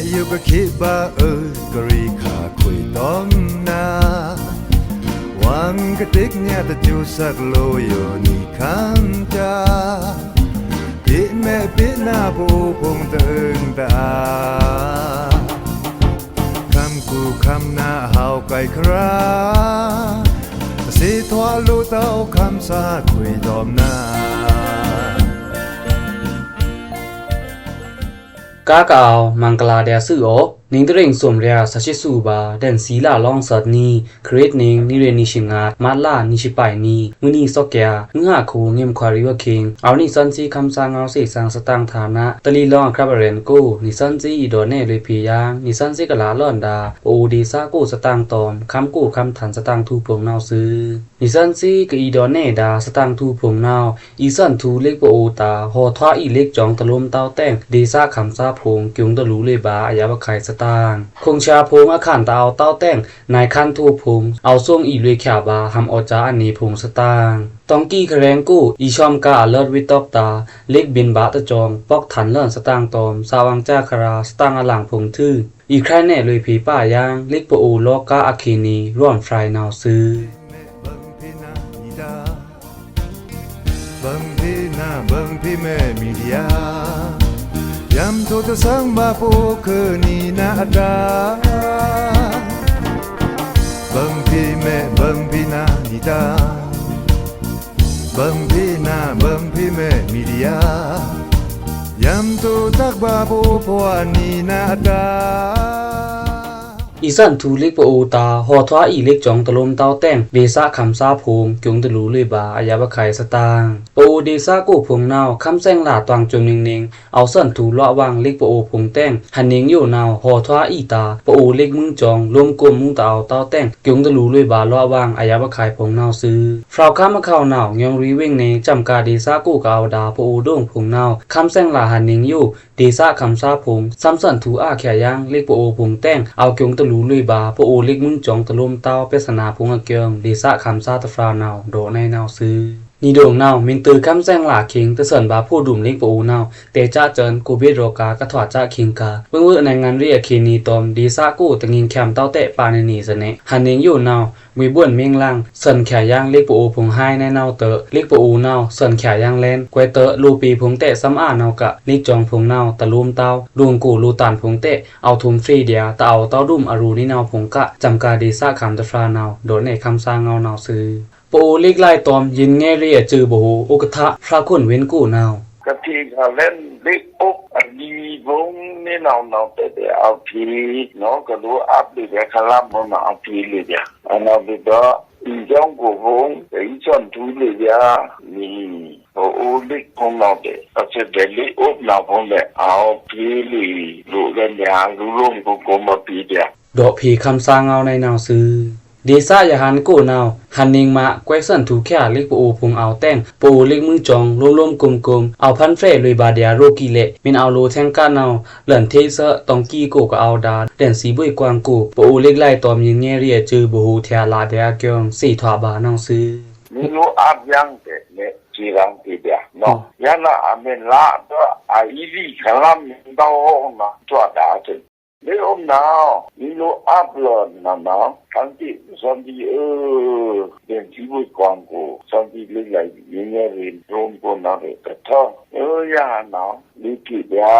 อยู่ก็คิดบ้ากรีขาคุยต้องนาหวังกระติกเนี่ยแต่จูสักโลอยู่นี่ข้างจาปิดแม่ปิดหน้าผู้พงตึงตาคำกูคำหน้าเฮาไกลคราสิทว่าลูเต้าคำสาคุยดอมนากากาวมังกลาเดียสื่อโอนิงตริงสวมเรียสัชสูบาเดนสีลาลองสัตนีครีตนิงนิเรนิชิงามาลานิชิไปนีมุนีสกยางงาคูเงียมควาริวคิงเอานิสันซีคำสางเอาสีสังสตังฐานะตลีลองครับเรนกูนิสันซีอีโดเน่เลยพียางนิสันซีกลาลอนดาโอดีซากูสตังตอมคำกูคำถันสตังทูพงนาวซื้อนิสันซีกอีโดเน่ดาสตังทูพงนาวอีสันทูเล็กโอตาหอทว่าอีเล็กจองตะลุมเต้าแต้งดีซาคำซาพงกิงตะลูเลบาอายาบะไข่สตางคงชาพงอาขานตาเอาเต้าแต้งนายคันทูพงเอาส่งอีลุยขบาหำอจาอันนี้พงสตางตองกี้แรงกู้อีชอมกาเลิศวิตอกตาเล็กบินบาตะจองปอกถันเลิศสตางตอมสาวังจ้าคราสตางอลังพงทื่ออีใครแน่เลยผีป่ายางเล็กปอูโลกาอาคีนีร่อนฟรายนาวซื้อบังพี่นาบังพี่แม่มีเดียยำทุกจะสังมาปูคือนีนาดาบังพี่แม่บังพี่นาดีดาบังพี่นาบังพี่แม่มีเดียยำทุกทักบาปูพวานีนาดาอีสันทูเล็กปอูตาหอทว่าอีเล็กจองตะลมเต้าแต้งเดซ่าคำซาพงจงตะลูเลยบาอายาบะไข่สตางปอูเดซ่ากูพงนาวคำแซงหลาตวางจมเนงเอาสันทูเลาะวางเล็กปอูพงแต้งหันเนงอยู่นาวหอทว่าอีตาปอูเล็กมึงจองรวมกลมมึงตาเอาเต้าแต้งจงตะลูเลยบาเลาะวางอายาบะไข่พงนาวซื้อฟราวข้ามะเข้าหนาวยองรีเว้งเนจำกาเดซ่ากูกาวดาปอูด้งพงนาวคำแซงหลาหันเนงอยู่เดซ่าคำซาพงซ้ำสันทูอาแขยางเล็กปอูพงแต้งเอาจงตะลูเลยบาปอูเล็กมึงจองตะลุมเต้าเปสนาพงอเกียงดีซะคำซาตะฟรานาวโดในนาวซื้อนี่โด่งนาวมินตือคำแซงหลาคิงตะเสินบาผู้ดุมเล็กปอูนาวเตจ้าเจินกูเบโรกากะถวาจ้าคิงกาเมื่อในงานเรียกคีนีตอมดีซะกูตะงิงแคมเต้าเตะปาในนีสเนหันเนงอยู่นาวมีบ้วนเมียงลังเสินแขย่างเล็กปอูพงไฮในนาวเตอเล็กปอูนาวเสินแขย่างเลนกวยเตอลูปีพงเตะซ้ำอ่านาวกะเล็กจองพงนาวตะลุมเต้าลุงกูลูตานพงเตะเอาทุมฟรีเดียตะเอาเต้าดุมอรูนี่นาวพงกะจำกาดีซะคำตะฟรานาวโดในคำสร้างเงานาวซื้อปูเล็กไล่ตอมยินแง่เรียจือบูอุกทะพระคุณเว้นกู้นาวกะทิเล่นเล็กอกอันนี้วงนี่เราเตะเอาพีเนาะก็รู้อัพเลยคลามมันเอาพีเลยจ้ะอันนั้นเป็นตัวอีจ้องกูวงอีจอนทุเลยจ้ะนี่โอ้เล็กของเราเตะก็จะเป็นเล็กอกเราพงเลยเอาพีเลยรู้กันอย่างรู้ลงกูมาพีจ้ะดอกผีคำสร้างเงาในนาวซื้อดีซ่าอย่าหันกู้นาวหันเนงมาแกวสันถูแค่เล็กปูพงเอาแต้งปูเล็กมึงจองรวมๆกลมๆเอาพันเฟรลุยบาเดียโรกิเละมินเอาโลแทงก้านาวเหลินเทเซอตองกี้กูก็เอาดาเด่นสีบุยกวางกูปูเล็กไล่ตอมยิงเงเรียจือบูฮูเทียลาเดียเกียงสี่ถวาบานาวซื้อมีรู้อัพยังเตะเนี่ยจีรังทีเดียเนาะยันละอเมนละตัวไอวีคลามดาวนะตัวดาจเดี๋ยวน้ามีโลอัพโหลดนะทั้งที่สันติเดินที่บุยกวางกูสันติเรื่องอะไรยังไงเรียนรู้คนนั้นเลยแต่ถ้าย่านะลิขิตยา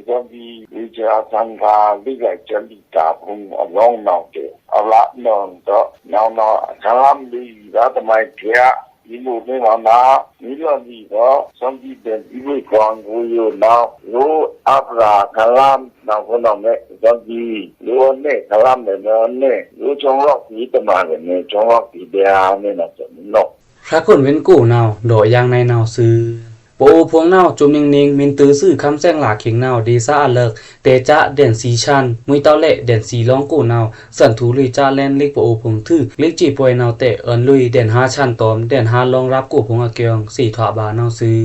สันติวิจารสังฆาเรื่องอะไรจันติตาพงร้องน้าเกเอาละนอนก็น้าคลามดีแล้วทำไมเทียมีลูกไม่มานะมีเรื่องดีก็สันติเดินที่บุยกวางกูอยู่นะรู้อัปราคลามน้าคนนั้นเนี่ยสันติรู้เนี่ยคลามเนี่ยเนี่ยรู้จงรักที่ตมาเนี่ยจงรักที่เดียเนี่ยนะจะนกพระคุณเว้นกู้นาวโดยางในนาวซื้อปูพวงนาวจุมเนงมินตือซื้อคำแซงหลาเข่งนาวดีซาเลิกเตจ้าเด่นสีชันมุยเต้าเละเด่นสีร้องกู้นาวสันทูลุยจ้าแลนเล็กปูพงทื่อเล็กจีปวยนาวเตะเอินลุยเด่นห้าชันตอมเด่นห้ารองรับกู้พงอเกียงสี่ถวาบานาวซื้อ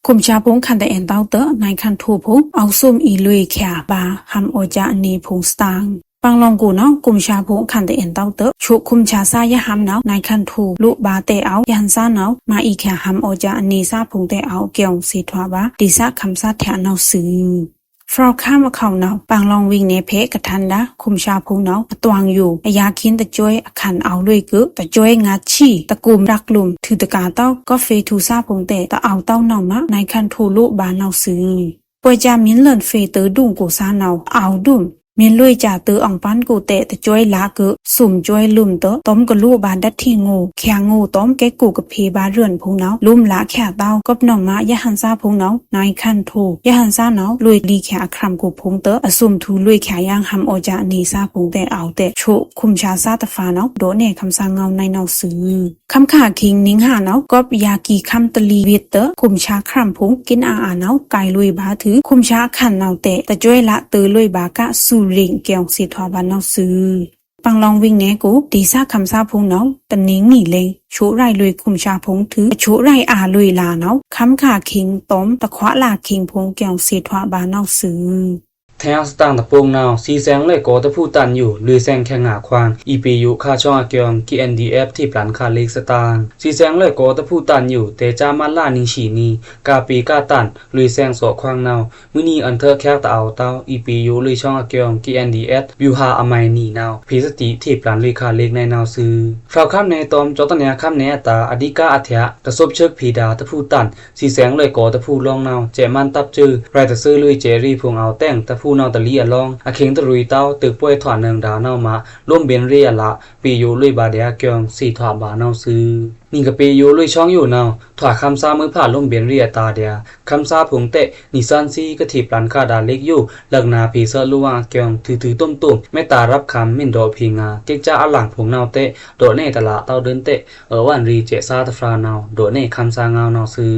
คุมชาพงคันแต่แอนเต้าเตอในคันทูพงเอาซุ่มอีลุยแขบาหำโอจานีพงสตางปังลองกูเนาะกุมชาพงคันแต่แอนเต้าเตอชุคุมชาซายะหำเนาะในคันทูลุบาเตเอายันซาเนาะมาอีแขหำโอจานีซาพงเตเอาเกี่ยวสีถวาบาดิซาคำซาแถเนาซื้อ ฟราวข้ามเขาเนาปางลองวิ่งเนเพกะทันดาคุมชาพงเนาตวางอยู่อยาคินตะจ้อยอคันเอาด้วยกึตะจ้อยงัดชีตะกุมรักลุมถือตะกาเต้าก็เฟทูซาพงเตตะเอาเต้าเนามะในคันโทลุบานเนาซื้อป่วยจามินเลินเฟเตอดุงกูซาเนาเอาดุมมินลุยจ่าเตออ่องปันกูเตะตะจ้อยลากึสุ่มจ้อยลุ่มเตอต้มกะลูบานดัดที่งูแขงงูต้มแกกูกับเพบาเรือนพงเนาลุ่มละแขเต้ากับน้องมะยะหันซาพงเนานายคันโทยะหันซาเนาลุยลีแขครำกูพงเตออสุ่มทูลุยแขย่างหำโอจานีซาพงเตะเอาเตะโชคุมชาซาตะฟาเนาโดเน่คำซางเงาในเนาซื้อคำขาคิงนิงหาเนาก็ยากีคำตะลีเวเตอคุมชาครำพงกินอาเนาไก่ลุยบาถือคุมชาขันเนาเตะตะจ้อยละเตอลุยบากะสูริงเกียงสิทวาบานเนาซื้อปังลองวิ่งเนกูดีซาคำซาพงเนาตะนิงหนีเลยโชไรลุยคุมชาพงถือโชไรลุยลาเนาคำขาคิงต้มตะควะลาคิงพงเกียงสิทวาบานเนาซื้อแทงสตางตะปงนาวซีแสงเลยก็ตะผู้ตันอยู่ลือแสงแข่งหาควาง EPU ค่าช่องอาเกียง KNDF ที่ปลันค่าเล็กสตางซีแสงเลยก็ตะผู้ตันอยู่แต่จามันล่านิงฉีนีกาปีกาตันลือแสงสอควางนาวมื้อนี้อันเธอแค่ตะเอาเต้า EPU ลือช่องอาเกียง KNDF วิวหาอมัยนีนาวพิสติที่ปลันลือค่าเล็กในนาวซื้อฝากคำในตอมจอตะเนียคำในตาอดิกาอัธยะตะซบเชิกผีดาตะผู้ตันซีแสงเลยก็ตะผู้ลองนาวเจมันตับจือไรตะซื้อลือเจรี่พวงเอาแต่งตะผู้นาวตะลีลองอาเข็งตะรุยเต้าตึกป่วยถอนเนืองดาวเนามาร่วมเบนเรียละปีอยู่ลุยบาเดียเกียงสี่ถอดบาเนาซื้อนี่ก็ปีอยู่ลุยช่องอยู่เนาถอดคำซามือผ่านร่วมเบนเรียตาเดียคำซาผงเตะนิซันซีกระถีบหลันคาดาเล็กอยู่เลิกนาพีเซอร์ลุวาเกียงถือต้มไม่ตารับคำมินโดพิงาเก๊กจ้าอลังผงเนาเตะโดเน่ตะละเต้าเดินเตะวันรีเจซาตะฟราเนาโดเน่คำซาเงาเนาซื้อ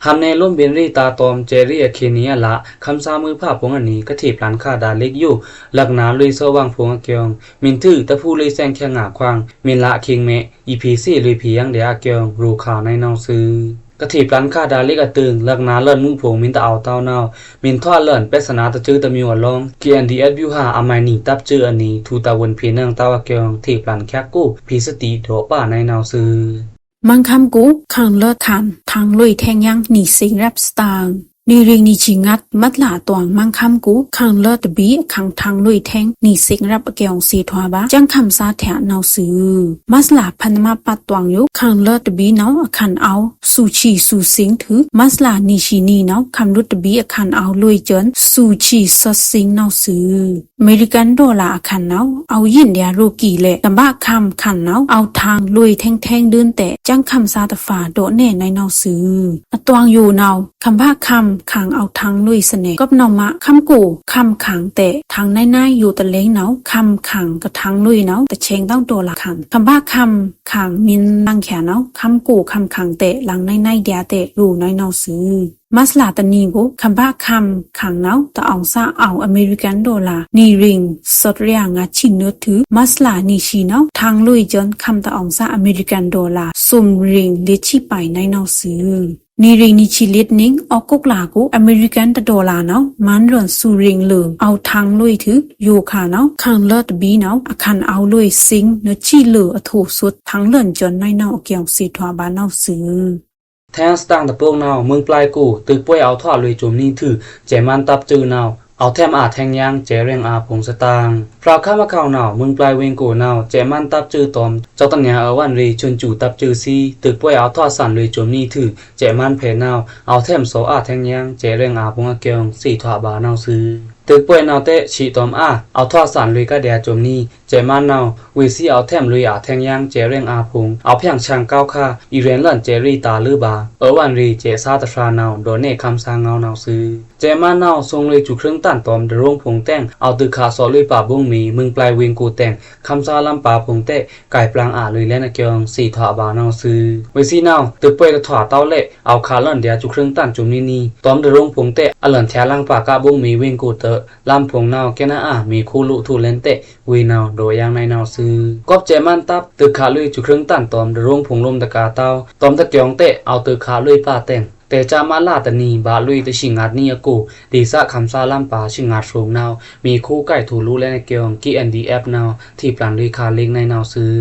ทำในร่มเบนรีตาตอมเจรี่เคเนียละคำซามือผ้าพงอันนี้กระถีบหลันคาดาเล็กอยู่หลักหนาลุยเสว่างพงเกียงมินทื่อตะผู้ลุยแซงแข่งหาควางมินละคิงเมEPC ลุยผียังเดียเกียงรูข่าวในนองซื้อกระถีบหลันคาดาเล็กตึงหลักหนาเลิ่นมุ่งผงมินตะเอาเต้าเนามินทอดเลิ่นเป็ดสนาตะจื้อตะมิวลอง KNDF วิวหาอมัยนีตับจื้ออันนี้ทูตะวนพีนังตาวเกียงถีบหลันแคกกู้พีสติโดป้าในนองซื้อมังคำกูขังเลิศคันทางลุยแทงยังหนีสิงแรปสตางนีริงนีชิงัดมัดหลาตวงมังคำกูขังเลิศบีขังทางลุยแทงหนีสิงแรปเกียงสีทวาบะจังคำซาแถะเนาซื้อมัสลาพันมาปัดตวงยุขังเลิศบีเนาขันเอาสูชีสูสิงถือมัสลานีชีนีเนาคำรุดบีขันเอาลุยเจินสูชีสดสิงเนาซื้ออเมริกันดอลลาร์ขันเนาเอายินเดียรูกีเละตบ้าคำขันเนาเอาทางลุยแทงเดินแต่จังคำซาตฟาโดเน่ในเนาซื้อตวงอยู่เนาคำบ้าคำขังเอาทางลุยเสน่ห์ก็นอมะคำกูคำขังเตะทางในอยู่ตะเล้งเนาคำขังกับทางลุยเนาแต่เชงต้องตัวละขังคำบ้าคำขังมินลังแขนเนาคำกูคำขังเตะหลังในเดียเตะรูในเนาซื้อมัสลาตานีกูคำบ้าคำขังเนาตะอองซาเอาอเมริกันดอลลาร์นีริงสดเรียงาชินเนื้อถือมัสลานีชีเนาทางลุยจนคำตะอองซาอเมริกันดอลลาร์ซุมริงลิชิไปในเนาซื้อนีริงนิชิลิดนิงออกกุกลากูอเมริกันดอลลาร์เนามันเรือนสูริงเลือเอาทางลุยถืออยู่ค่ะเนาขังเลิศบีเนาอาคันเอาลุยซิงเนื้อชีเลือถูสุดทางเลื่อนจนในเนาเกี่ยวสีทวาบานเนาซื้อแทงสตางตะโปงนาวเมืองปลายกูตึกป่วยเอาทอดลุยจุ่มนี่ถือเจมันตับจือนาวเอาแทมแทงยางเจเรียงผงสตางพราวข้ามาเข้านาวเมืองปลายเวงกูนาวเจมันตับจือตอมเจ้าตัญญาวันรีชนจู่ตับจือซีตึกป่วยเอาทอดสั่นลุยจุ่มนี่ถือเจมันเพนาวเอาแทมโซแทงยางเจเรียงผงเกียงสี่ถวาบานาวซื้อตึกป่วยนาวเตะฉีตอมเอาทอดสั่นลุยก็เดียจุ่มนี่เจมันนาววิซีเอาแทมลุยแทงยางเจเรียงผงเอาเพียงช่างก้าวค่าอีเรนเล่นเจรีตาลือบาวันรีเจซาตะฟรานาวโดเน่คำซางเงานาวซื้อเจมันนาวทรงเลยจุเครื่องตันตอมเดรงผงแต้งเอาตึกขาซอลุยป่าบุ้งมีมึงปลายเวงกูแต่งคำซาลำป่าผงเตะไก่ปลางลุยและนะเกียงสี่ถวาบานาวซื้อวิซีนาวตึกป่วยตะถวาเต้าเละเอาขาเล่นเดียจุเครื่องตันจุ่มนี่ตอมเดรงผงเตะอลันแทลังป่ากะบุ้งมีเวงกูเตะลำผงนาวแกนะมีคู่ลุทูเลนเตะวีนาวโดยยังในนาวซื้อกอบเจมันตับตึกขาลุยจุเครื่องตันตอมเดรงผงลมตะกาเต้าตอมตะเกียงเตะเอาตึกขาลุยป่าแต่งแต่จามาลาตนีบาลุยตะชิงัดนี่กูดีซะคำซาลัมปาชิงัดสูงนาวมีคู่ไก่ถูรูและในเกียงKNDFนาวที่ปลันลุยคาเล็กในนาวซื้อ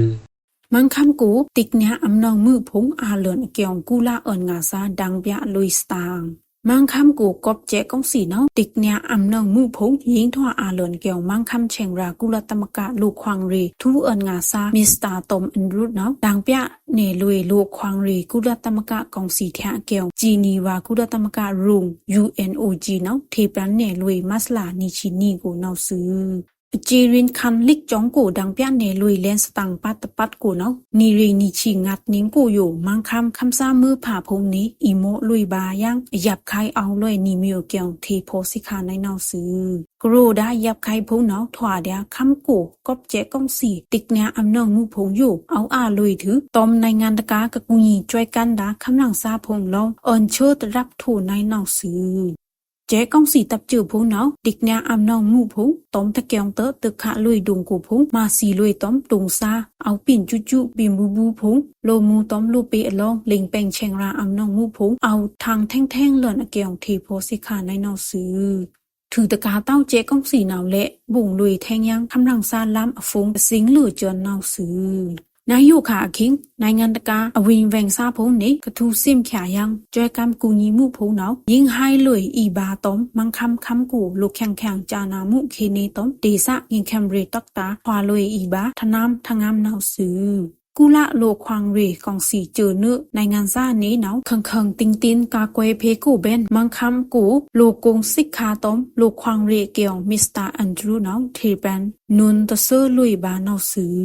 มังคำกูติกเนี้ยอำนองมือพงอาเลือนเกี่ยงกูลาเอินงาซาดังเบียลุยสตางม มังคำกูกบเจกองสีเนาะติกเนี่ยอำนองมู่พงยิงทั่วอาเลินเกี่ยวมังคำเชงรากุลตมกะลูกควางรีทูเอินงาซามิสตาตมอันรุดเนาะดังเปียเนลุยลูกควางรีกุลตมกะกองสีแทะเกี่ยวจีนีวากุลตมกะรุง UNOG เนาะเทปรันเนลุยมัสลานิชินีกูเนาซื้อจีรินคันลิกจองกูดังเปียเนลุยเลนสตังปัตปัดกูเนาะนีรีนิชิงัดนิ้งกูอยู่มังคำซ่ามือผ่าพงนี้อีโมลุยบายังหยับใครเอาเลยนิมิวเกียงทีโพสิคาในเนาซื้อกรูได้ยับใครพงเนาะถวาเดียคำกูกบเจกองสีติกเนี่ยอำนองมูพงอยู่เอาอาลุยถือตอมในงานตะกากะกุญีช่วยกันดาคำหลังซาพงลองเอินเชิดรับถูในเนาซื้อเจ๊กองสีตับจือพูเนาะดิกเนี่ยอำนองมู่พูต้มตะเกียงเตอะตึกขะลุยดุงกูพูมาสีลุยต้มดุงซาเอาปิ่นจุบิมบูพูโลมูต้มลูเปอลองลิงแปงเชงราอำนองมู่พูเอาทางแท่งเลินเกียงทีโพสิคาในนอซื้อถือตะกาเต้าเจ๊กองสีหนาวเละบุ่งลุยแทงยังคำลังซาล้ำฟงสิงหรือเจอนนอซื้อนายอยู่ขาคิงนายงานตะกาอวิงแวงซาพงนี้กระทูซิมขายังจอยกำกูยีมูพูเนายิงให้เลยอีบาต้มมังคำกูลูกแข่งจานามุเคเนต้มดีซะยิงแคมเรตอกตาควาเลยอีบาทนามทางามเนาซื้อกุละโลควางเรกองสีเจอเนื้อในงานซ่านี้เนาคังตินกากวยเพกูเบนมังคำกูโลกงซิกคาต้มโลควางเรเกียวมิสเตอร์อันดรูเนาเทแบนนุนตะเซอลุยบาเนาซื้อ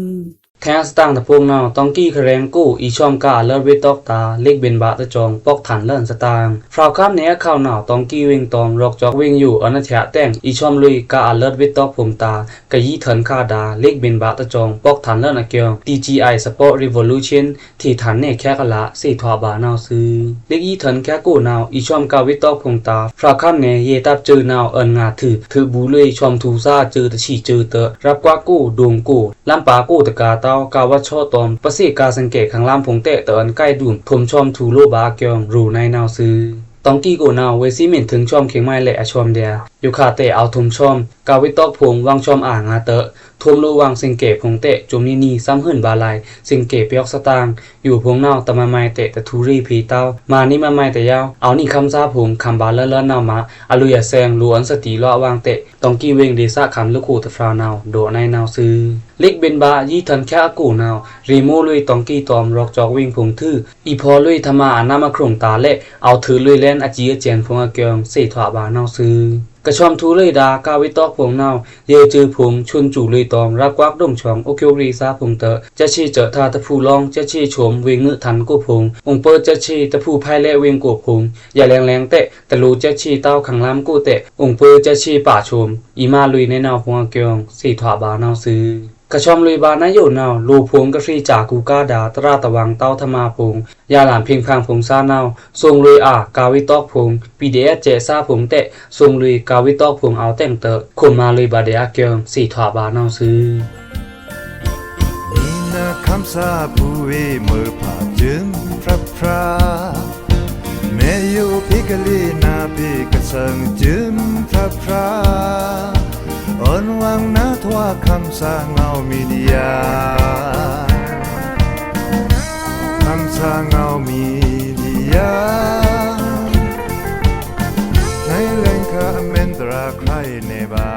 แค่สตางค์ตะพงเนาต้องกี้คะแนนกู้อีชอมกาเลิศวิตอกตาเล็กเบนบาตะจองปอกฐานเลิศสตางค์ฟราวข้ามเนี้ยข้าวหนาวต้องกี้วิ่งตอมรอกจอกวิ่งอยู่อนัชยะแต้งอีชอมลุยกาเลิศวิตอกผมตากะยี่เถินคาดาเล็กเบนบาตะจองปอกฐานเลิศอะเกียว DGI Sport Revolution ที่ฐานเนแค่กะละสี่ทอบาเนาซื้อเล็กยี่เถินแค่กู้เนาอีชอมกาวิตอกผมตาฟราวข้ามเนี้ยเยตับจือเนาเอินงาถือบูลุยชอมทูซาจือตะฉีจือเตอรับกว่ากู้ดวงกู้ลำปากู้ตะกาเต้ากาวัชตอมประสิกาสังเกตขังลำพงเตะเตอนใกล้ดุ่มทมชอมทูโลบาเกียงรูในนาวซื้อต้องกี้กูนาวเวซิมินถึงชอมเขียงไม้และชอมเดียอยู่ขาเตะเอาทมชอมกาวิตอกพงวางชอมอ่างาเตะทมโลวางสิงเกพงเตะจุมนีซ้ำหื่นบาลายสิงเกเปียกสตางอยู่พงนาวตะมาไมเตะตะทูรีพีเต้ามานี่มาไมแต่ยาวเอานี่คำซาพงคำบาเลนาวมาอลุยาแซงล้วนสติล้อวางเตะต้องกี้เวงเดซ่าคำลูกขู่ตะฟราวนาวโดในนาวซื้อเล็กเบนบายี่ทันแค่กูนาวรีโมลุยต้องกี้ตอมรอกจอกวิ่งพงทื่ออีพอลุยธรรมาอานามาครงตาเละเอาถือลุยเล่นอจีเจียนพงอเกียงสี่ถวบานาวซื้อกระชอมทูเลยดากาวิตอกพงนาวเยจือพงชุนจูเลยตอมรับกวักดงชองโอเกียวรีซาพงเตอจะชีเจอทาตะผู้ลองจะชีชมเวงเนื้อทันกูพงองเปิดจะชีตะผู้ไพ่และเวงกูพงอย่าแรงเตะแต่รูจะชีเต้าขังล้ำกูเตะองเปิดจะชีป่าชมอีมาลุยในนาวพงอเกียงสี่ถวบานาวซื้อกระชอมลุยบานายอยู่นาวลูพงกระฟรีจากกูกาดาตราตะวังเต้าธมาพงยาหลานเพียงพังพงซานาวทรงลุยกาวิตอกพงปีเดเจซาพงเตะทรงลุยกาวิตอกพงเอาแต่งเตอคนมาลุยบาเดียเกียงสี่ถวบานาวซื้อนี่นะคำสาผู้เวมือผ่าจึงพระแม่อยู่พิกลีนาพิกสังจึงพระอ่อนวางนาทว่าคำสาเงามีเดียคำสาเงามีเดียในแหล่งคาเมนตราใครในบา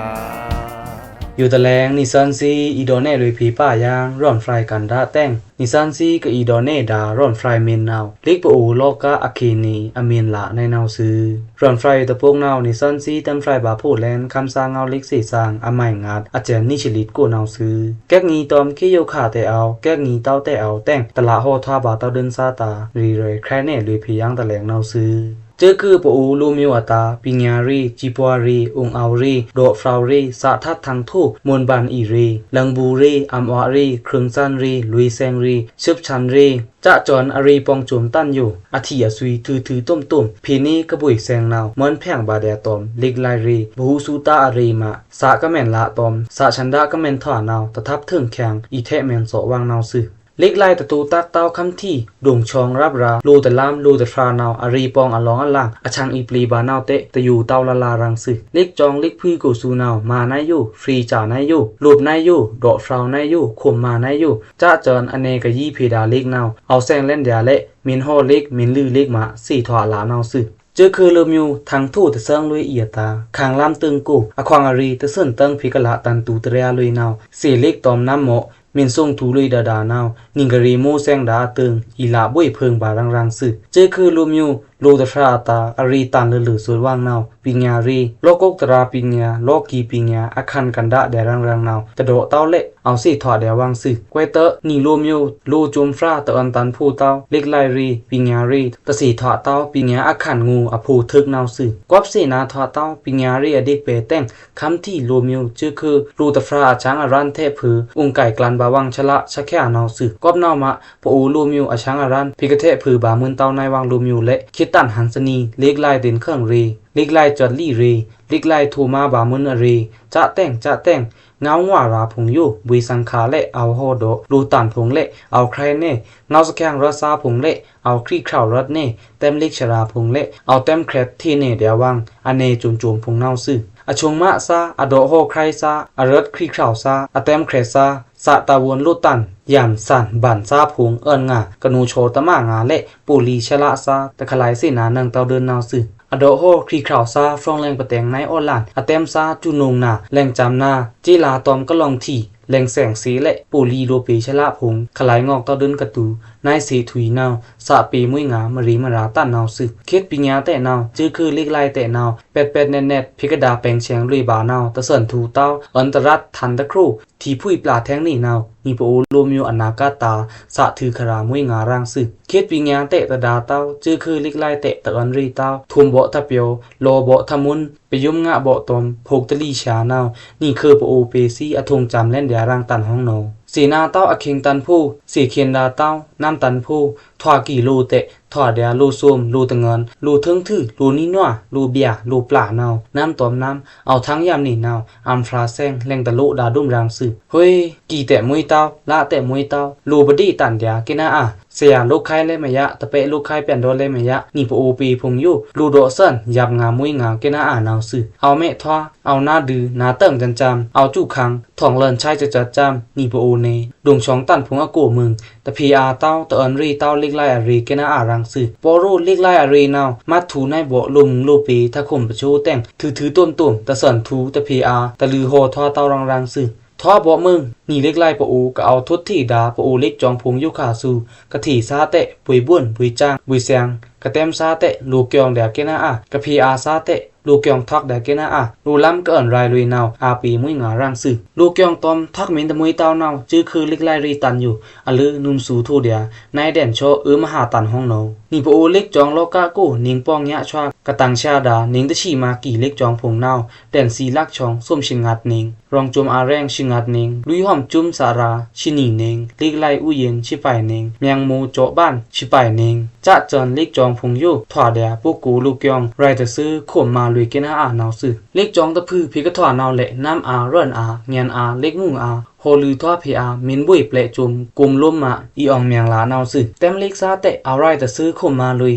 อยู่ตะแลงนิซันซีอีโดเน่ลุยผีป่ายางร่อนไฟกันดาแต้งนิซันซีกับอีโดเน่ดาร่อนไฟเมนนาวลิกปอูโลกาอะเคนีอเมนละในนาวซื้อร่อนไฟตะพวกนาวนิซันซีตันไฟบาพูแลนคำสร้างเงาลิกสีสร้างอไมงาดอาจารย์นิชลิตกูนาวซื้อแก๊กงีตอมขี้โยขาแต่เอาแก๊กงีเต้าแต่เอาแต้งตะละโหทาบาเต้าเดินซาตารีเรยแครเน่ลุยผียางตะแลงนาวซื้อเจอคือปูลูมิวตาปิญญารีจิปวารีองเอารีโดฟราวรีสะทัดทางทูมวลบันอีรีลังบูรีอัมวารีครึงซันรีลุยแซงรีซึบชันรีจะจอนอารีปองจุมตั้นอยู่อาทิยาซุยถือต้มพีนี้กระบุยแซงนาวเหมือนแผงบาเดียตอมลิกไลรีบูซูตาอารีมาสะกะแม่นละตอมสะชันดากะแม่นถอนาวตะทับถึงแข็งอีเทแม่นโสวางนาวซึเล็กไล่ตะตูตักเต้าคำที่ดวงชองรับราลูแต่ล้ำลูแต่ฟรานาวอารีปองอลองอล่างอชังอีปลีบานาวเตะตะอยู่เต้าละลารังซึเล็กจองเล็กพื้กูซูนาวมานายอยู่ฟรีจ่านายอยู่รูปนายอยู่ดอกฟราวนายอยู่ข่มมานายอยู่จ้าเจินอเนกยี่เพดาเล็กนาวเอาแซงเล่นเดียเละมินห่อเล็กมินลือเล็กมาสี่ถอหลานาวซึ เจอคือเลือมิวทางทู่ตะเซิงลุยเอียตาคางลำตึงกูอควางอารีตะเซินเติงพิกละตันตูตะเรียลุยนาวเสเล็กตอมน้ำเหมาะมินส่งทูลุยดาดานาวนิงกะรีโมแซงดาตึงอีลาบุยเพิงบารังซึเจอคือลูมิวโลตะฟราตาอารีตันเลือสวนว่างนาวปิญญารีโลกกตราปิญญาโลกีปิญญาอคันกันดะแดรังนาวตะโดเต้าเละเอาสิถอดแดว่างซึกวยเตอนี่ลูมิวโลจุมฟราตะอันตันผู้เต้าเล็กไลรีปิญญารีตะสีถอดเต้าปิญญาอคันงูอภูทึกนาวซึกอบสินาถอดเต้าปิญญารีอเด็กเปแต้งคำที่ลูมิวเจอคือลูตะฟราช้างอรันเทพือองไก่กลันบาวังชละชะแค่นาวซึกอบนาวมะปอูลูมิวอช้างอรันพิกเทพือบามืนเต้าในวังลูมิวเละคิดตันหันสนีเล็กไล่เด่นเครื่องเรเล็กไล่จอดลี่เรเล็กไล่ทูมาบามุนเรจะแต่งเงาว่าราพงอยู่บุยสังขาเละเอาโฮโดรูตันพงเละเอาใครเน่เงาสแกงรัซาพงเละเอาครีข่าวรัดเน่เต็มเล็กชราพงเละเอาเต็มแครดที่เน่เดียวังอเนจุมพงเนาซื่ออชงมะซาอโดโฮใครซาอรัดครีข่าวซาอเต็มแครซาสะตาวนลูตันยามสันบันซาพงเอิญงากนูโชตมางาเละปูลีชละซาตะคลายสินานังเตาเดินนาวซื่ออโดโฮครีข่าวซาฟรองแรงประแตงในออนไลน์อเต็มซาจุนงนาแรงจำนาจีลาตอมก็ลองที่แรงแสงสีและปูลีโลเปชละพงขลายงอกเตาเดินกระตูนายสีถุยนาวสะปีมุ้ยงามรีมราตันนาวซึเคสปิญญาแต่นาวจื้อคือเล็กลายแต่นาวเป็ดแน่ๆพิกดาแปงเชียงลุยบานาวตะเสินทูเต้าอันตรัดทันตะครูที่ผู้ปลาแทงนี่นาวมีปโอโลมิวอนากาตาสะถือครามุ้ยงาร่างซึเคสปิญญาแต่ตะดาเต้าจื้อคือเล็กลายแต่ตะอันรีเต้าทุมเบาะทะเปียวโลเบาะทะมุนไปยุ่มงะเบาะตอมโพกตะลีชานาวนี่คือปโอเปซี่อทงจำเล่นเดียร่างตันห้องโนสีนาเต้าอเคิงตันผู้สีเคียนดาเต้าน้ำตันผู้ทว่ากี่ลูเตะทว่าเดียลูซุมลูตะเงินลูทึงทื่อลูนินัวลูเบียลูปลาเนาน้ำตอมน้ำเอาทั้งยามนี่เนาอัมฟราแซงแรงตะลุดาดุมรังซึเฮ้ยกี่แต่มวยเต้าละแต่มวยเต้าลูบดีตันเดียกินาเสียลูกไข่เลยมายะตะเปะลูกไข่เปลี่ยนโดนเลยมายะนี่ปโอปีพงอยู่ลูโดเซินยับงามวยงากินานาวซึเอาเมทว่าเอาหน้าดื้อหน้าเติ่งจันจำเอาจู่คังถ่องเลินใช้จะจัดจำนี่ปโอเนดวงช่องตันพงอโกมึงตะพีอาเต้าตะอันรีเต้าเล็กไล่อารีกินารังซึปอรูเล็กไล่อารีนาวมัดถูในบ่ลุมลูปีถ้าข่มประชูแต่งถือต้นตุ่มตะเสินทูตะพีอาตะลือโหทอเต้ารังซึท้อบ่มึงนี่เล็กไล่ปอูก็เอาทุดที่ดาปอูเล็กจองพงยุขาสูกะถี่ซาเตะปุยบ้วนปุยจ้างปุยเสียงกะเต็มซาเตะลูกเกียงแดกเกนะกะพีอาซาเตะลูกเกียงทักแดกเกนะลูล้ำก็เอิ้นรายลุยนาวอาปีมุ้ยงาร่างซึลูกเกียงตอมทักเหม็นตะมุยเต้านาวจื้อคือเล็กไล่รีตันอยู่อะลือนุมสูทูเดียนายแดนโชมหาตันห้องโนนี่ปอูเล็กจองโลกาโกนิงป้องยะชวากะตังชาดานิงตะชีมากี่เล็กจองพงนาวแดนสีลักชองส้มชิงัดนิงรองจุมอาแรงชิงัดนิงลุยหอมจุมสาราชินีนิงเล็กไล่อุเย็นชิไปนิงเมียงมูโจบ้านชิไปนิงจะเจินเล็กจองพงอยู่ถวาเดียพวกกูลูกเกียงไรตะซื้อข่มมาลุยกินะนาวซึเล็กจองตะพื้พิกะถวานาวเละน้ำเรื่อนเงียนเล็กมุงโฮลือทว่าพีมินบุยเปลจุมกุมลุ่มมาอีอองเมียงลานาวซึเต็มเล็กซาเตะเอาไรตะซื้อข่มมาลุ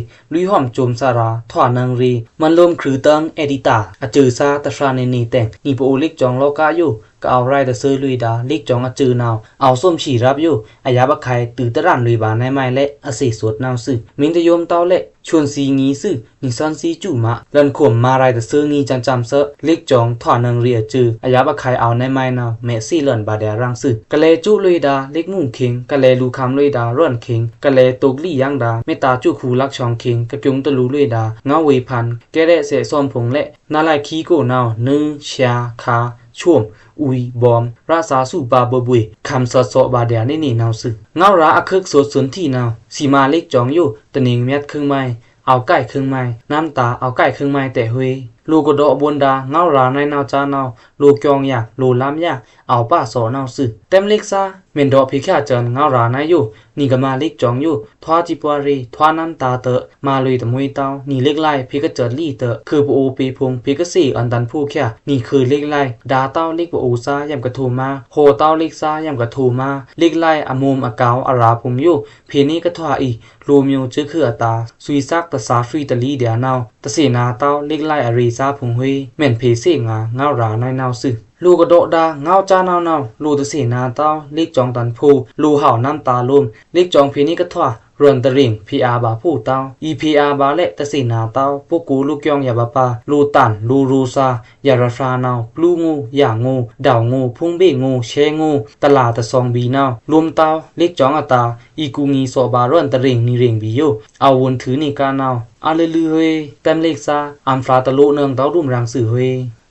ยหอมจุมสาราถวานังรีมันลมคือเติงเอดิตาจือซาตะฟราเนนีแต่งนี่ปอูเล็กจองโลกาอยู่ก็เอาไรตะซื้อลุยดาเล็กจองจือนาวเอาส้มฉีรับอยู่อายาบะไข่ตือตะรันลุยบาในไม้และสีสวดนาวซึมินตะยมเต้าเละชวนซีงีซึนิซันซีจุมะเลินข่มมาไรตะซื้องีจันจำเซเล็กจองถวานังรีจืออายาบะไข่เอาในไม้นาวเมซี่เลินบาเดรังซึกะเลจุลุยดาเล็กมุ่งเคิงกะเลลูคำลุยดาร่อนเคิงกะเลตุกลี่ยังดาเมตาจุคูลักชองเคิงกะจุงตะลูลุยดาเงาเวพันแกเรเสซอมผงและนาไลคีโกนาวนึชาคาช่วมอุยบอมราสาสูบาบุยคำสอดสอบาเดียนี่นาวซึเงาราอคึกสดสนที่นาวสีมาเล็กจองอยู่ตะนิงเม็ดครึ่งไม้เอาใกล้ครึ่งไม้น้ำตาเอาใกล้ครึ่งไม้แต่เฮยลูกกระโดบนดาเงาราในนาวจานาวลูกจองอยากลูล้ำยากเอาป้าสอนาวซึเต็มเล็กซาเมนดอพิฆาเจินเงาราในอยู่นี่ก็มาเล็กจองอยู่ทวาจิปวารีทวาน้ำตาเตอมาลุยตะมุยเต้านี่เล็กไล่พิกเจิดลี่เตอคือปูปีพงพิกสี่อันดันผู้แค่นี่คือเล็กไล่ดาเต้าเล็กปูซายำกระทูมาโหเต้าเล็กซายำกระทูมาเล็กไล่อมุมอากาวอาราพุมอยู่เพนี้ก็ทวาอีรูมิวจื้อคืออตาซุยซักตะซาฟรีตะลีเดียนาวตะเสนาเต้าเล็กไล่อารีซาพุงหุยแม่นเพเสงาเงาราในนาวซึลูกระโดดาเงาจ้านาวลูตะเสนาเต้าเล็กจองตันผู้ลูเห่าน้ำตาลุ่มเล็กจองเพนี้ก็ทว่าร รวนตะริง PR บาผู้เต้า EPR บาและตะสินาเต้าพวกกูลูกยองยาบาปาลูตันลูรูซายาราฟานาวปลูงูย่างงูดาวงูพุ่งเบงูเชงูตลาดตะซองบีนาวรวมเต้าเล็กจองอตาอีกูงีโซบารวนตะริงนี่เริงบีโยเอาวนถือนี่กานาวอาเลลือเฮเต็มเล็กซาอัมฟราตะลุเนืองเต้ารุมรังสื่อเฮ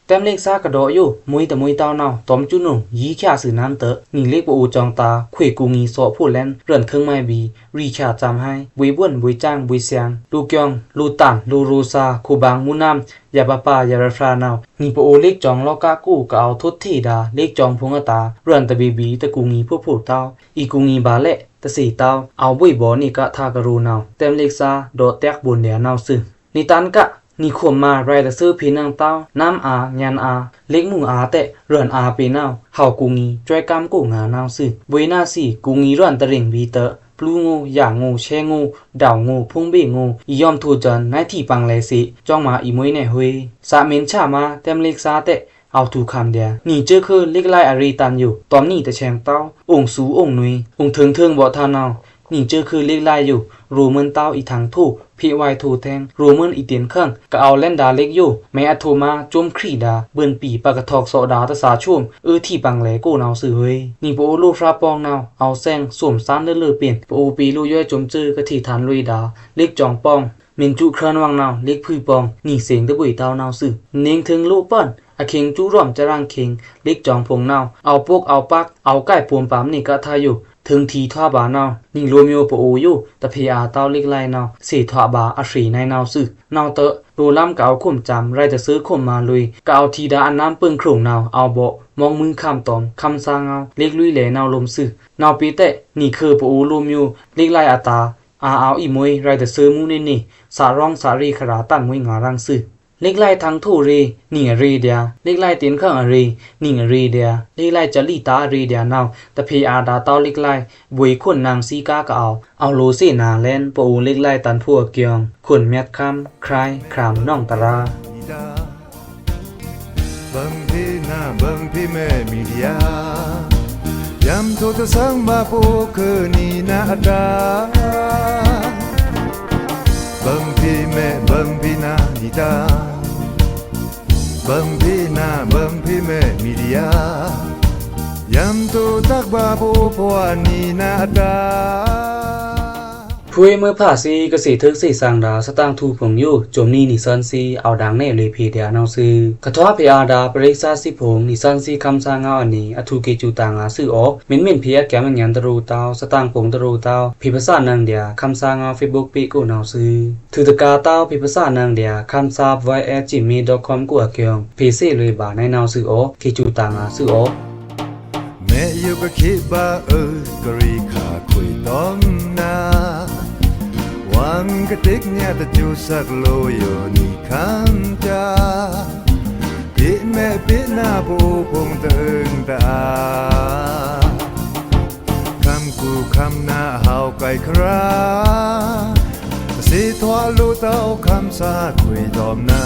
เต็มเล็กซากระโดดอยู่มุยแต่มุยเต้าเนาตอมจุนุ่งยีแค่สื่อน้ำเตอะนี่เล็กปูจองตาเขวกูงีโซพูดแลนเรื่อนเครื่องไม้บีรีชาจำให้บุยบ้วนบุยจ้างบุยเซียงลูกยองลูตันลูรูซาคูบางมุนำยาบาปายาราฟรานาวนี่ปูเล็กจองลอกากูก็เอาทุดที่ดาเล็กจองพงตาเรื่อนตะบีตะกูงีผู้ผู้เต้าอีกูงีบาเละตะสีเต้าเอาบุยบอนี่กะทากรูนาวเต็มเล็กซาโดดแตกบุญเดียนาวซึ่งนิตันกะนี่ขวมมาไรตะซื้อพีนังเต้าน้ำอายันอาเล็กมูอาเตะเรือนอาปีนาวเฮากูงีจ้อยกำกูงานาวซื้อเวนาสีกูงีเรือนตะริงบีเตอปลูงูอย่างงูเชงูดาวงูพุ่งเบงูอียอมทูจันในที่ปังเลสิจ้องมาอีมวยในเฮยสาเมนชามาเต็มเล็กซาเตะเอาถูกคำเดียนี่เจอคือเล็กไล่อารีตันอยู่ตอมนี่ตะแชงเต้าองสูองนุยองเทิงบ่ทานาวนี่เจอคือเล็กไล่อยู่รูเหมือนเต้าอีทางทูพี่ไวทูแทงรูเหมือนอีเตียนเครื่องก็เอาเล่นดาเล็กอยู่แม้อัโทมาจมครีดาเบิ่นปีปากระทอกโซดาตะสาชุ่มที่ปังแหลกูนาวสื่อเฮยนี่ปโอลูฟราปองนาวเอาแซงสวมซ้ำเลื่อเปลี่ยนปโอปีลูย่อยจมจื้อกะที่ฐานลุยดาเล็กจองปองเมนจุเครนวังนาวเล็กพือปองนี่เสียงตะบุยเต้านาวสื่อเน่งถึงลูกเปิ้นอาเค็งจูร่อมจะร่างเค็งเล็กจองพงนาวเอาพวกเอาปักเอาใกล้ปวมปามนี่กะทาอยู่ถึงทีท่าบานาวนิ่งรวมโยปโออยู่ตะพีอาเต้าเล็กไล่นาวสีท่าบาอาศีในนาวซึนาวเตอะรูล่ำกะเอาข่มจำไรจะซื้อข่มมาลุยกะเอาทีดาอันน้ำเปิงโขงนาวเอาเบาะมองมือคำตอมคำซางเอาเล็กลุยแหลนาวลมซึนาวปีเตะนี่คือปโอรวมโยเล็กไล่อาตาเอาอีมวยไรจะซื้อมูนี่สาร้องสารีขราตั้งมวยงารังซึเล็กไล่ทั้งทูรีนี่เรีเดียเล็กไล่เตียนเครื่องรีนี่เรีเดียเล็กไล่จะลีตารีเดียนาวแต่พีอาดาเต้าเล็กไล่บุยขุนนางซีกาก็เอาโลซีนาแลนปูเล็กไล่ตันพัวเกียงขุนเม็ดคำคลายครามน้องตาราบังพี่นาบังพี่แม่มีเดียยำโทตะสังบาปูคือนี่นาดาบังพี่แม่บังพี่นานิดาบังพี่นาบังพี่แม่มีเดียยำโทตักบาปูพวานี่นาดาพุยเมื่อผ่าซีกษีทึกสีสังดาสตางทูผงยู่จมนี่นิสันซีเอาดังแน่เลยพีเดียนาวซื้อกระทว่าพีอาดาปริกษาสิผงนิสันซีคำสางเอาอันนี้อทูกิจูตางาซื้อออกมินเพียแกมันยันตรูเตาสตางผงตรูเตาพิภาษานางเดียคำสางเอาเฟซบุ๊กปีกูนาวซื้อถือตะกาเต้าพิภาษานางเดียคำซาบ y@gmail.com กูเกียงพีซีเลยบาในนาวซื้อออกกิจูตางาซื้อออกแม่อยู่ก็คิดว่ากรีขาคุยต้องนาวังกะติกเนี่ยตะจูสักโลโยนี่คันจาปิแม่ปิหน้าปูพงเติงตาคำกูคำหน้าเฮาไก่คราสิทวาลูเต้าคำสาคุยตอมนา